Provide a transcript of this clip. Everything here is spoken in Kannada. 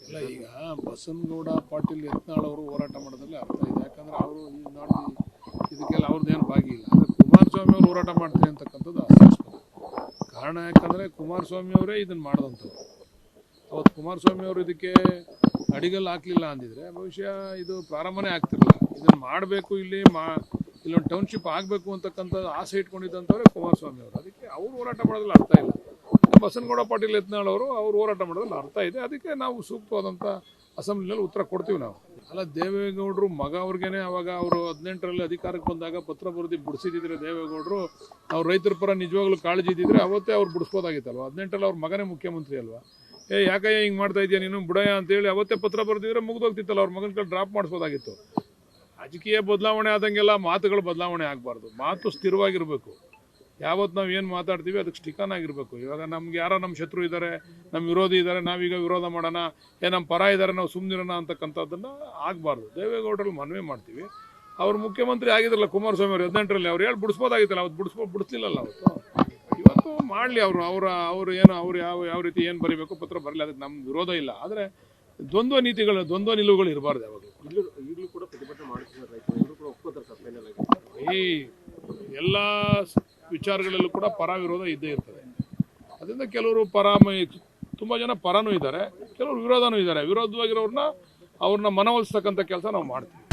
ಇಲ್ಲ, ಈಗ ಬಸನಗೌಡ ಪಾಟೀಲ್ ಯತ್ನಾಳ್ ಅವರು ಹೋರಾಟ ಮಾಡೋದ್ರಲ್ಲಿ ಅರ್ಥ ಇದೆ. ಯಾಕಂದರೆ ಅವರು ಈ ನಾಡು ಇದಕ್ಕೆಲ್ಲ ಅವ್ರದ್ದೇನು ಭಾಗಿ ಇಲ್ಲ. ಆದರೆ ಕುಮಾರಸ್ವಾಮಿ ಅವರು ಹೋರಾಟ ಮಾಡ್ತಾರೆ ಅಂತಕ್ಕಂಥದ್ದು ಹಾಸ್ಯಾಸ್ಪದ. ಕಾರಣ ಯಾಕಂದರೆ ಕುಮಾರಸ್ವಾಮಿ ಅವರೇ ಇದನ್ನು ಮಾಡಿದಂಥವ್ರು. ಅವತ್ತು ಕುಮಾರಸ್ವಾಮಿ ಅವರು ಇದಕ್ಕೆ ಅಡಿಗಲ್ಲಿ ಹಾಕಲಿಲ್ಲ ಅಂದಿದ್ರೆ ಬಹುಶಃ ಇದು ಪ್ರಾರಂಭನೇ ಆಗ್ತಿರಲಿಲ್ಲ. ಇದನ್ನು ಮಾಡಬೇಕು, ಇಲ್ಲೊಂದು ಟೌನ್ಶಿಪ್ ಆಗಬೇಕು ಅಂತಕ್ಕಂಥದ್ದು ಆಸೆ ಇಟ್ಕೊಂಡಿದ್ದಂಥವ್ರೆ ಕುಮಾರಸ್ವಾಮಿ ಅವರು. ಅದಕ್ಕೆ ಅವರು ಹೋರಾಟ ಮಾಡೋದ್ರಲ್ಲಿ ಅರ್ಥ ಇಲ್ಲ. ಬಸನಗೌಡ ಪಾಟೀಲ್ ಯತ್ನಾಳ್ ಅವರು ಹೋರಾಟ ಮಾಡೋದ್ರಲ್ಲಿ ಅರ್ಥ ಇದೆ. ಅದಕ್ಕೆ ನಾವು ಸೂಕ್ತವಾದಂಥ ಅಸೆಂಬ್ಲಿನಲ್ಲಿ ಉತ್ತರ ಕೊಡ್ತೀವಿ ನಾವು. ಅಲ್ಲ, ದೇವೇಗೌಡರು ಮಗ ಅವ್ರಿಗೇನೆ ಅವಾಗ ಅವರು 18ರಲ್ಲಿ ಅಧಿಕಾರಕ್ಕೆ ಬಂದಾಗ ಪತ್ರ ಬರೆದು ಬಿಡಿಸಿದ್ರೆ ದೇವೇಗೌಡರು ಅವ್ರು ರೈತರ ಪರ ನಿಜವಾಗ್ಲೂ ಕಾಳಜಿ ಇದ್ದಿದ್ರೆ ಅವತ್ತೇ ಅವ್ರು ಬಿಡಿಸ್ಬೋದಾಗಿತ್ತಲ್ವ. 18ರಲ್ಲಿ ಅವ್ರ ಮಗನೇ ಮುಖ್ಯಮಂತ್ರಿ ಅಲ್ವಾ. ಯಾಕಯ್ಯ ಹಿಂಗೆ ಮಾಡ್ತಾ ಇದೆಯಾ ನೀನು ಬುಡಯ್ಯ ಅಂತೇಳಿ ಅವತ್ತೇ ಪತ್ರ ಬರೆದಿದ್ರೆ ಮುಗಿದೋಗ್ತಿತ್ತಲ್ಲ. ಅವ್ರ ಮಗನ ಕಡೆ ಡ್ರಾಪ್ ಮಾಡಿಸ್ಬೋದಾಗಿತ್ತು. ರಾಜಕೀಯ ಬದಲಾವಣೆ ಆದಂಗೆಲ್ಲ ಮಾತುಗಳು ಬದಲಾವಣೆ ಆಗಬಾರ್ದು. ಮಾತು ಸ್ಥಿರವಾಗಿರಬೇಕು. ಯಾವತ್ತು ನಾವು ಏನು ಮಾತಾಡ್ತೀವಿ ಅದಕ್ಕೆ ಸ್ಟಿಕನ್ ಆಗಿರಬೇಕು. ಇವಾಗ ನಮ್ಗೆ ಯಾರೋ ನಮ್ಮ ಶತ್ರು ಇದ್ದಾರೆ, ನಮ್ಮ ವಿರೋಧಿ ಇದ್ದಾರೆ, ನಾವೀಗ ವಿರೋಧ ಮಾಡೋಣ, ನಮ್ಮ ಪರ ಇದ್ದಾರೆ ನಾವು ಸುಮ್ಮನಿರೋಣ ಅಂತಕ್ಕಂಥದ್ದನ್ನು ಆಗಬಾರ್ದು. ದೇವೇಗೌಡರಲ್ಲಿ ಮನವಿ ಮಾಡ್ತೀವಿ. ಅವ್ರು ಮುಖ್ಯಮಂತ್ರಿ ಆಗಿದ್ರಲ್ಲ ಕುಮಾರಸ್ವಾಮಿ ಅವರು 18ರಲ್ಲಿ, ಅವ್ರು ಹೇಳಿ ಬಿಡಿಸ್ಬೋದಾಗಿತ್ತಲ್ಲ. ಅವತ್ತು ಬಿಡಿಸ್ಲಿಲ್ಲಲ್ಲ ಅವತ್ತು. ಇವತ್ತು ಮಾಡಲಿ ಅವರು ಏನು ಯಾವ ರೀತಿ ಏನು ಬರೀಬೇಕು ಪತ್ರ ಬರಲಿ, ಅದಕ್ಕೆ ನಮ್ಮ ವಿರೋಧ ಇಲ್ಲ. ಆದರೆ ದ್ವಂದ್ವ ನಿಲುವುಗಳು ಇರಬಾರ್ದು ಯಾವಾಗಲೂ. ಈಗಲೂ ಕೂಡ ಪ್ರತಿಭಟನೆ ಮಾಡ್ತಿದ್ದಾರೆ. ಈ ಎಲ್ಲ ವಿಚಾರಗಳಲ್ಲೂ ಕೂಡ ಪರ ವಿರೋಧ ಇದ್ದೇ ಇರ್ತದೆ. ಅದರಿಂದ ಕೆಲವರು ತುಂಬ ಜನ ಪರನೂ ಇದ್ದಾರೆ, ಕೆಲವರು ವಿರೋಧನೂ ಇದ್ದಾರೆ. ವಿರೋಧವಾಗಿರೋರನ್ನ ಮನವೊಲಿಸ್ತಕ್ಕಂಥ ಕೆಲಸ ನಾವು ಮಾಡ್ತೀವಿ.